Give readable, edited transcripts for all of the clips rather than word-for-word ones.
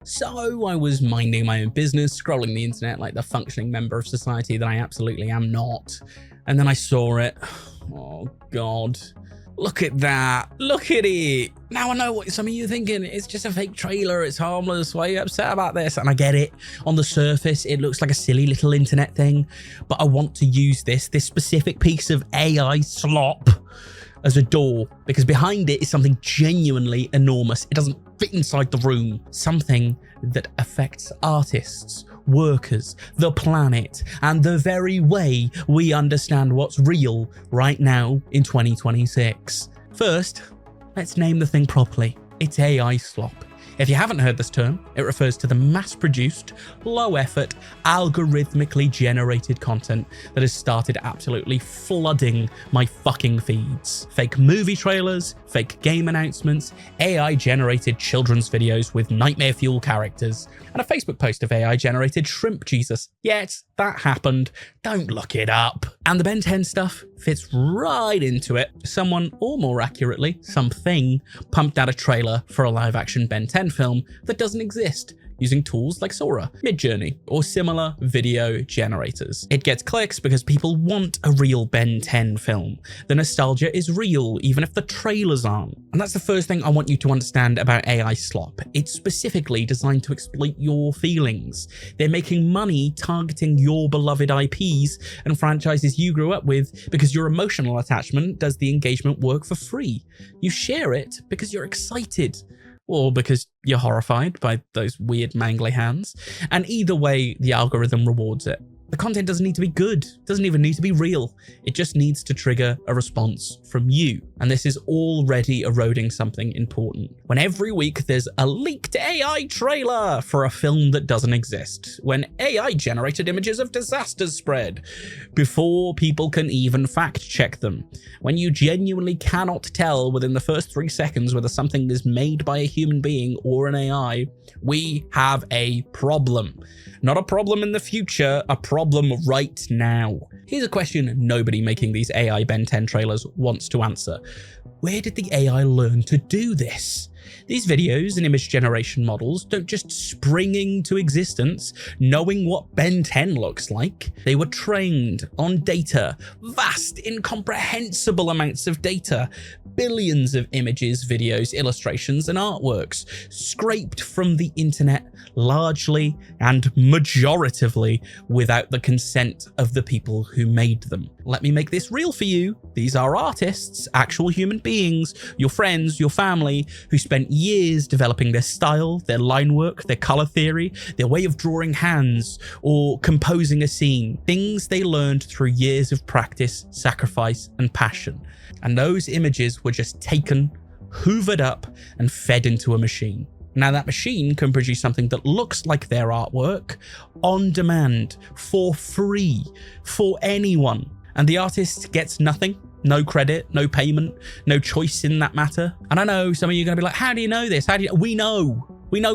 So I was minding my own business, scrolling the internet like the functioning member of society that I absolutely am not. And then I saw it. Oh God. Look at that. Look at it. Now I know what some of you are thinking. It's just a fake trailer. It's harmless. Why are you upset about this? And I get it. On the surface, it looks like a silly little internet thing. But I want to use this specific piece of AI slop as a door, because behind it is something genuinely enormous. It doesn't fit inside the room. Something that affects artists, workers, the planet, and the very way we understand what's real right now in 2026. First, let's name the thing properly. It's AI slop. If you haven't heard this term, it refers to the mass-produced, low-effort, algorithmically generated content that has started absolutely flooding my fucking feeds. Fake movie trailers, fake game announcements, AI-generated children's videos with nightmare fuel characters, and a Facebook post of AI-generated shrimp Jesus. Yes, that happened. Don't look it up. And the Ben 10 stuff fits right into it. Someone, or more accurately, something, pumped out a trailer for a live-action Ben 10 film that doesn't exist, using tools like Sora, Midjourney, or similar video generators. It gets clicks because people want a real Ben 10 film. The nostalgia is real, even if the trailers aren't. And that's the first thing I want you to understand about AI slop. It's specifically designed to exploit your feelings. They're making money targeting your beloved IPs and franchises you grew up with because your emotional attachment does the engagement work for free. You share it because you're excited, or because you're horrified by those weird mangly hands. And either way, the algorithm rewards it. The content doesn't need to be good, doesn't even need to be real. It just needs to trigger a response from you. And this is already eroding something important. When every week there's a leaked AI trailer for a film that doesn't exist. When AI generated images of disasters spread before people can even fact check them. When you genuinely cannot tell within the first 3 seconds whether something is made by a human being or an AI, we have a problem. Not a problem in the future, a problem right now. Here's a question nobody making these AI Ben 10 trailers wants to answer. Where did the AI learn to do this? These videos and image generation models don't just spring into existence knowing what Ben 10 looks like. They were trained on data, vast, incomprehensible amounts of data, billions of images, videos, illustrations, and artworks, scraped from the internet largely and majoritively without the consent of the people who made them. Let me make this real for you. These are artists, actual human beings, your friends, your family, who spent years developing their style, their line work, their color theory, their way of drawing hands, or composing a scene. Things they learned through years of practice, sacrifice, and passion. And those images were just taken, hoovered up, and fed into a machine. Now that machine can produce something that looks like their artwork on demand, for free, for anyone. And the artist gets nothing. No credit, no payment, no choice in that matter. And I know some of you are going to be like, how do you know this? We know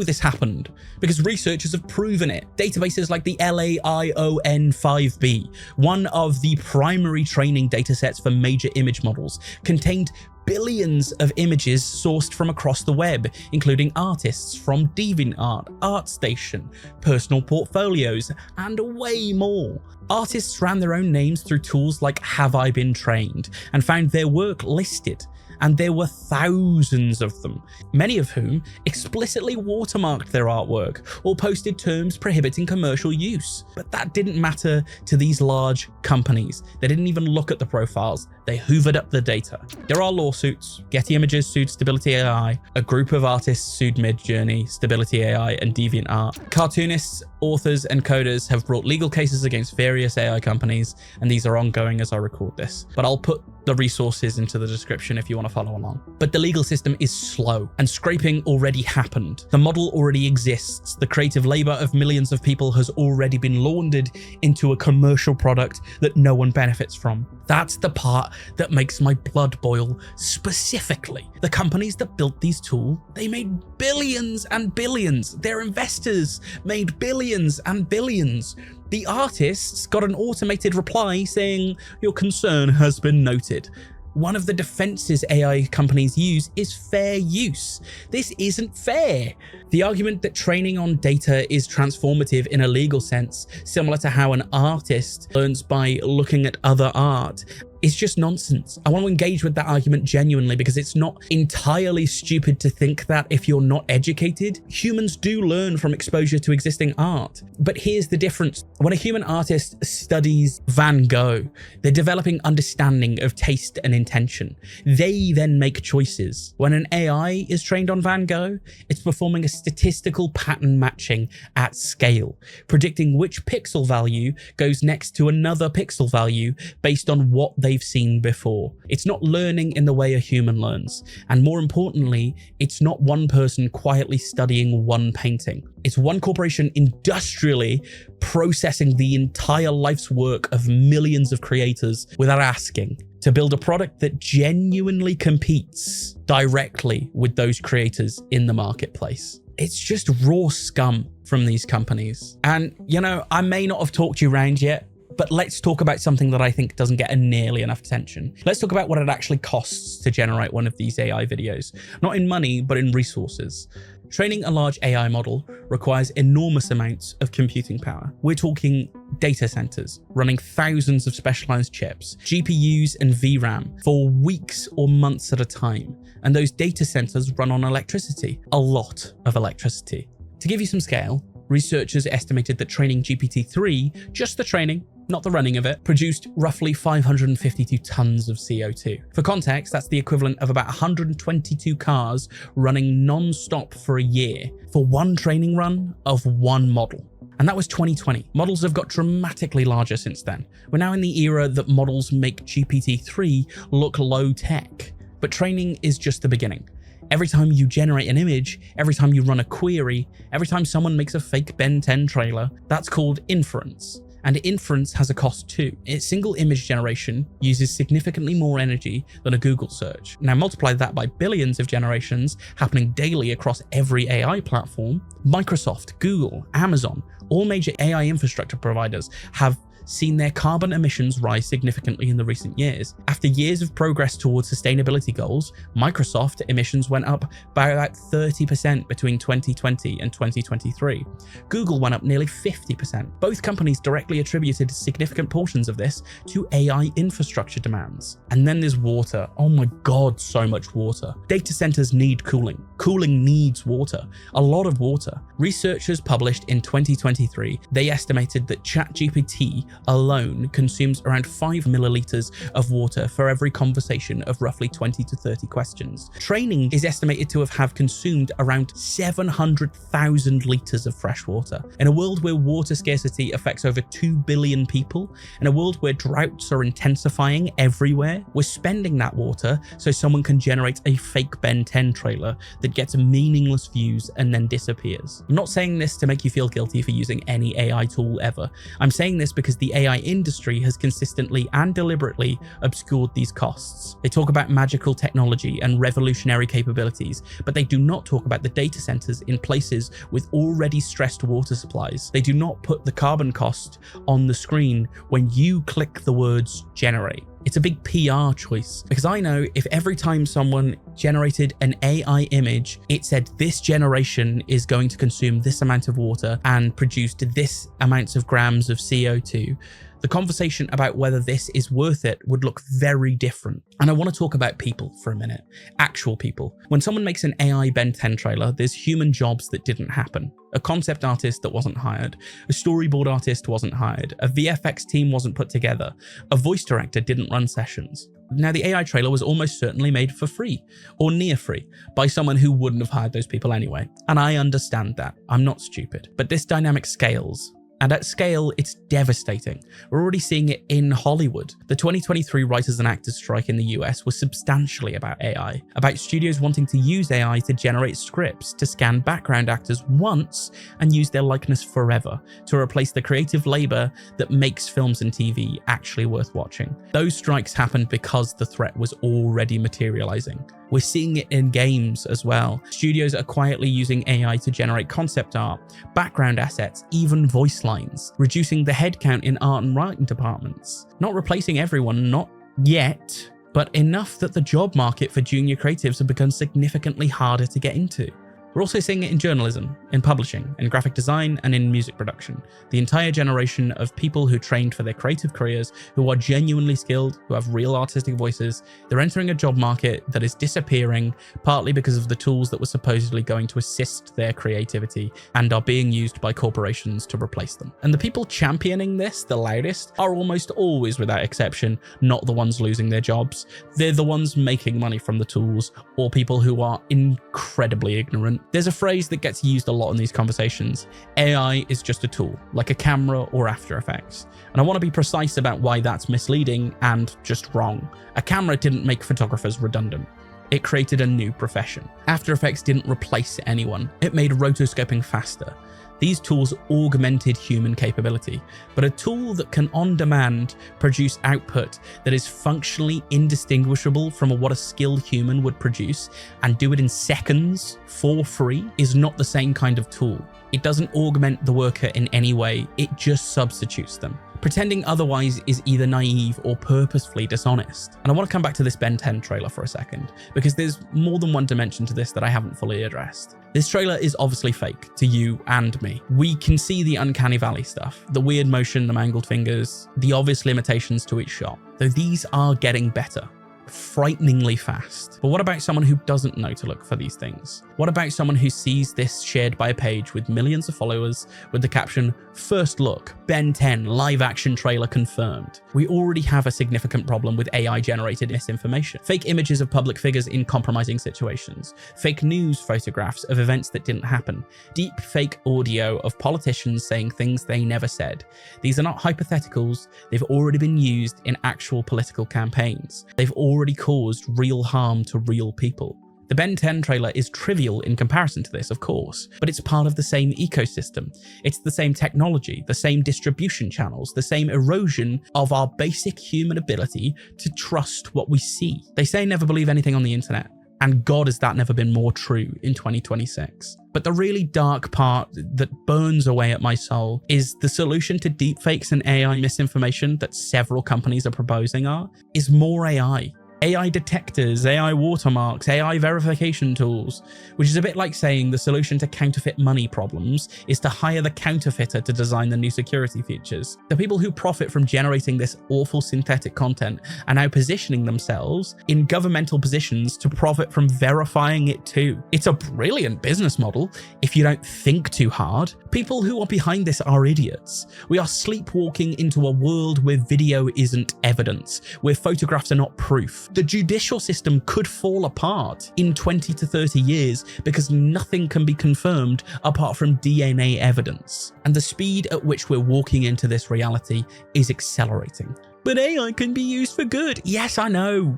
this happened because researchers have proven it. Databases like the LAION5B, one of the primary training datasets for major image models, contained billions of images sourced from across the web, including artists from DeviantArt, ArtStation, personal portfolios, and way more. Artists ran their own names through tools like Have I Been Trained and found their work listed. And there were thousands of them, many of whom explicitly watermarked their artwork or posted terms prohibiting commercial use. But that didn't matter to these large companies. They didn't even look at the profiles. They hoovered up the data. There are lawsuits. Getty Images sued Stability AI. A group of artists sued Midjourney, Stability AI, and DeviantArt. Cartoonists, authors, and coders have brought legal cases against various AI companies, and these are ongoing as I record this. But I'll put the resources into the description if you want to follow along. But the legal system is slow, and scraping already happened. The model already exists. The creative labor of millions of people has already been laundered into a commercial product that no one benefits from. That's the part that makes my blood boil specifically. The companies that built these tools, they made billions and billions. Their investors made billions and billions. The artists got an automated reply saying, "Your concern has been noted." One of the defenses AI companies use is fair use. This isn't fair. The argument that training on data is transformative in a legal sense, similar to how an artist learns by looking at other art, is just nonsense. I want to engage with that argument genuinely because it's not entirely stupid to think that if you're not educated, humans do learn from exposure to existing art. But here's the difference. When a human artist studies Van Gogh, they're developing understanding of taste and intention. They then make choices. When an AI is trained on Van Gogh, it's performing a statistical pattern matching at scale, predicting which pixel value goes next to another pixel value based on what they've seen before. It's not learning in the way a human learns. And more importantly, it's not one person quietly studying one painting. It's one corporation industrially processing the entire life's work of millions of creators without asking, to build a product that genuinely competes directly with those creators in the marketplace. It's just raw scum from these companies. And, you know, I may not have talked you around yet, but let's talk about something that I think doesn't get nearly enough attention. Let's talk about what it actually costs to generate one of these AI videos. Not in money, but in resources. Training a large AI model requires enormous amounts of computing power. We're talking data centers running thousands of specialized chips, GPUs and VRAM for weeks or months at a time. And those data centers run on electricity, a lot of electricity. To give you some scale, researchers estimated that training GPT-3, just the training, not the running of it, produced roughly 552 tons of CO2. For context, that's the equivalent of about 122 cars running non-stop for a year for one training run of one model. And that was 2020. Models have got dramatically larger since then. We're now in the era that models make GPT-3 look low tech, but training is just the beginning. Every time you generate an image, every time you run a query, every time someone makes a fake Ben 10 trailer, that's called inference. And inference has a cost too. Its single image generation uses significantly more energy than a Google search. Now multiply that by billions of generations happening daily across every AI platform. Microsoft, Google, Amazon, all major AI infrastructure providers have seen their carbon emissions rise significantly in the recent years. After years of progress towards sustainability goals, Microsoft emissions went up by about 30% between 2020 and 2023. Google went up nearly 50%. Both companies directly attributed significant portions of this to AI infrastructure demands. And then there's water. Oh my God, so much water. Data centers need cooling. Cooling needs water, a lot of water. Researchers published in 2023, they estimated that ChatGPT alone consumes around 5 milliliters of water for every conversation of roughly 20 to 30 questions. Training is estimated to have consumed around 700,000 liters of fresh water. In a world where water scarcity affects over 2 billion people, in a world where droughts are intensifying everywhere, we're spending that water so someone can generate a fake Ben 10 trailer that gets meaningless views and then disappears. I'm not saying this to make you feel guilty for using any AI tool ever. I'm saying this because the AI industry has consistently and deliberately obscured these costs. They talk about magical technology and revolutionary capabilities, but they do not talk about the data centers in places with already stressed water supplies. They do not put the carbon cost on the screen when you click the words generate. It's a big PR choice, because I know if every time someone generated an AI image, it said this generation is going to consume this amount of water and produced this amounts of grams of CO2, the conversation about whether this is worth it would look very different. And I want to talk about people for a minute. Actual people. When someone makes an AI Ben 10 trailer, there's human jobs that didn't happen. A concept artist that wasn't hired. A storyboard artist wasn't hired. A VFX team wasn't put together. A voice director didn't run sessions. Now, the AI trailer was almost certainly made for free, or near free, by someone who wouldn't have hired those people anyway. And I understand that. I'm not stupid. But this dynamic scales. And at scale, it's devastating. We're already seeing it in Hollywood. The 2023 writers and actors strike in the US was substantially about AI, about studios wanting to use AI to generate scripts, to scan background actors once and use their likeness forever, to replace the creative labor that makes films and TV actually worth watching. Those strikes happened because the threat was already materializing. We're seeing it in games as well. Studios are quietly using AI to generate concept art, background assets, even voice lines, reducing the headcount in art and writing departments. Not replacing everyone, not yet. but enough that the job market for junior creatives have become significantly harder to get into. We're also seeing it in journalism, in publishing, in graphic design, and in music production. The entire generation of people who trained for their creative careers, who are genuinely skilled, who have real artistic voices, they're entering a job market that is disappearing, partly because of the tools that were supposedly going to assist their creativity and are being used by corporations to replace them. And the people championing this the loudest are almost always, without exception, not the ones losing their jobs. They're the ones making money from the tools, or people who are incredibly ignorant. There's a phrase that gets used a lot in these conversations. AI is just a tool, like a camera or After Effects. And I want to be precise about why that's misleading and just wrong. A camera didn't make photographers redundant. It created a new profession. After Effects didn't replace anyone. It made rotoscoping faster. These tools augmented human capability, but a tool that can on demand produce output that is functionally indistinguishable from what a skilled human would produce and do it in seconds for free is not the same kind of tool. It doesn't augment the worker in any way, it just substitutes them. Pretending otherwise is either naive or purposefully dishonest. And I want to come back to this Ben 10 trailer for a second, because there's more than one dimension to this that I haven't fully addressed. This trailer is obviously fake to you and me. We can see the uncanny valley stuff, the weird motion, the mangled fingers, the obvious limitations to each shot, though these are getting better. Frighteningly fast. But what about someone who doesn't know to look for these things? What about someone who sees this shared by a page with millions of followers with the caption, "First look, Ben 10 live action trailer confirmed"? We already have a significant problem with AI generated misinformation. Fake images of public figures in compromising situations. Fake news photographs of events that didn't happen. Deep fake audio of politicians saying things they never said. These are not hypotheticals. They've already been used in actual political campaigns. They've already caused real harm to real people. The Ben 10 trailer is trivial in comparison to this, of course, but it's part of the same ecosystem. It's the same technology, the same distribution channels, the same erosion of our basic human ability to trust what we see. They say never believe anything on the internet, and God, has that never been more true in 2026. But the really dark part that burns away at my soul is the solution to deepfakes and AI misinformation that several companies are proposing is more AI. AI detectors, AI watermarks, AI verification tools, which is a bit like saying the solution to counterfeit money problems is to hire the counterfeiter to design the new security features. The people who profit from generating this awful synthetic content are now positioning themselves in governmental positions to profit from verifying it too. It's a brilliant business model if you don't think too hard. People who are behind this are idiots. We are sleepwalking into a world where video isn't evidence, where photographs are not proof. The judicial system could fall apart in 20 to 30 years because nothing can be confirmed apart from DNA evidence. And the speed at which we're walking into this reality is accelerating. But AI can be used for good. Yes, I know.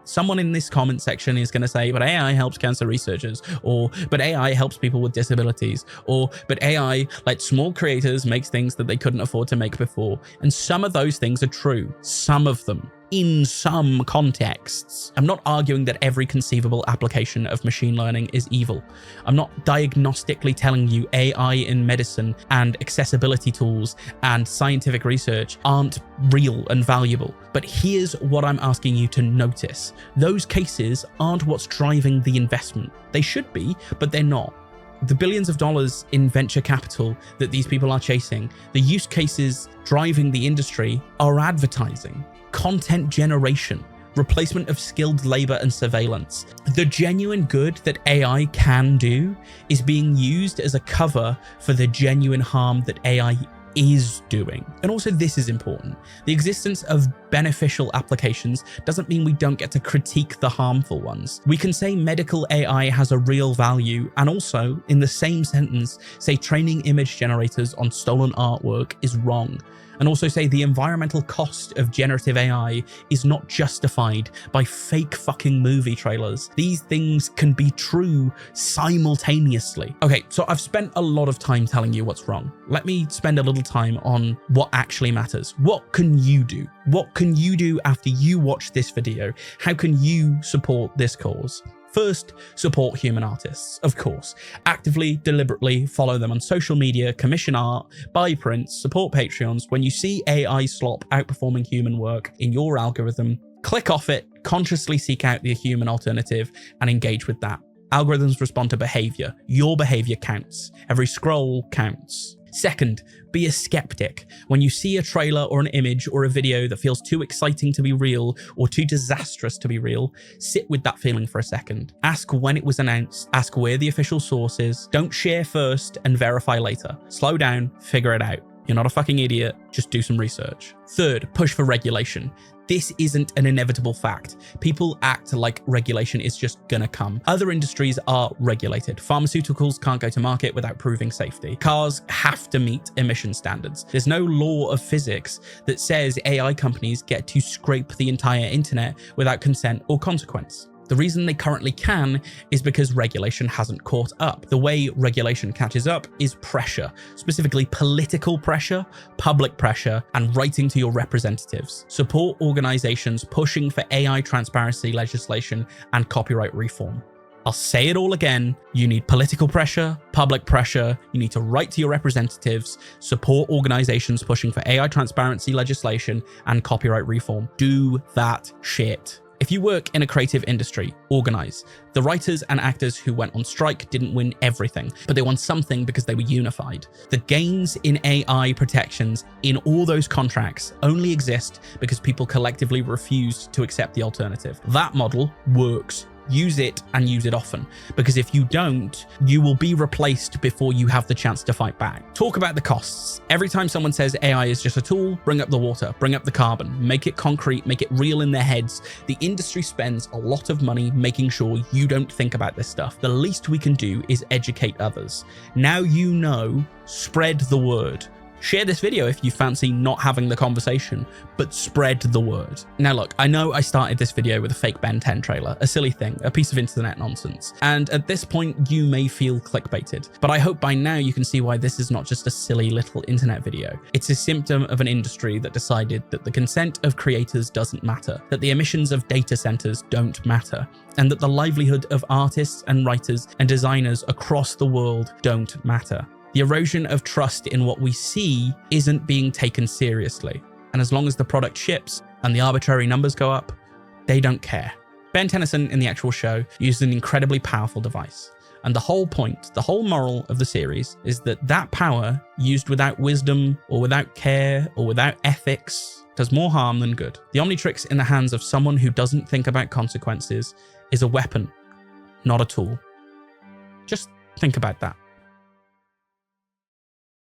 Someone in this comment section is going to say, but AI helps cancer researchers, or but AI helps people with disabilities, or but AI lets small creators make things that they couldn't afford to make before. And some of those things are true. Some of them. In some contexts. I'm not arguing that every conceivable application of machine learning is evil. I'm not diagnostically telling you AI in medicine and accessibility tools and scientific research aren't real and valuable. But here's what I'm asking you to notice. Those cases aren't what's driving the investment. They should be, but they're not. The billions of dollars in venture capital that these people are chasing, the use cases driving the industry are advertising, content generation, replacement of skilled labor and surveillance. The genuine good that AI can do is being used as a cover for the genuine harm that AI is doing. And also this is important. The existence of beneficial applications doesn't mean we don't get to critique the harmful ones. We can say medical AI has a real value and also, in the same sentence, say training image generators on stolen artwork is wrong. And also say the environmental cost of generative AI is not justified by fake fucking movie trailers. These things can be true simultaneously. Okay, so I've spent a lot of time telling you what's wrong. Let me spend a little time on what actually matters. What can you do? What can you do after you watch this video? How can you support this cause? First, support human artists, of course. Actively, deliberately follow them on social media, commission art, buy prints, support Patreons. When you see AI slop outperforming human work in your algorithm, Click off it, consciously seek out the human alternative, and engage with that. Algorithms respond to behavior. Your behavior counts. Every scroll counts. Second, be a skeptic. When you see a trailer or an image or a video that feels too exciting to be real or too disastrous to be real, sit with that feeling for a second. Ask when it was announced. Ask where the official source is. Don't share first and verify later. Slow down, figure it out. You're not a fucking idiot, just do some research. Third, push for regulation. This isn't an inevitable fact. People act like regulation is just gonna come. Other industries are regulated. Pharmaceuticals can't go to market without proving safety. Cars have to meet emission standards. There's no law of physics that says AI companies get to scrape the entire internet without consent or consequence. The reason they currently can is because regulation hasn't caught up. The way regulation catches up is pressure, specifically political pressure, public pressure, and writing to your representatives. Support organizations pushing for AI transparency legislation and copyright reform. I'll say it all again. You need political pressure, public pressure. You need to write to your representatives, support organizations pushing for AI transparency legislation and copyright reform. Do that shit. If you work in a creative industry, organize. The writers and actors who went on strike didn't win everything, but they won something because they were unified. The gains in AI protections in all those contracts only exist because people collectively refused to accept the alternative. That model works. Use it and use it often, because if you don't, you will be replaced before you have the chance to fight back. Talk about the costs. Every time someone says AI is just a tool, bring up the water, bring up the carbon, make it concrete, make it real in their heads. The industry spends a lot of money making sure you don't think about this stuff. The least we can do is educate others. Now you know, spread the word. Share this video if you fancy not having the conversation, but spread the word. Now look, I know I started this video with a fake Ben 10 trailer, a silly thing, a piece of internet nonsense. And at this point, you may feel clickbaited, but I hope by now you can see why this is not just a silly little internet video. It's a symptom of an industry that decided that the consent of creators doesn't matter, that the emissions of data centers don't matter, and that the livelihood of artists and writers and designers across the world don't matter. The erosion of trust in what we see isn't being taken seriously. And as long as the product ships and the arbitrary numbers go up, they don't care. Ben Tennyson in the actual show used an incredibly powerful device. And the whole point, the whole moral of the series is that that power used without wisdom or without care or without ethics does more harm than good. The Omnitrix in the hands of someone who doesn't think about consequences is a weapon, not a tool. Just think about that.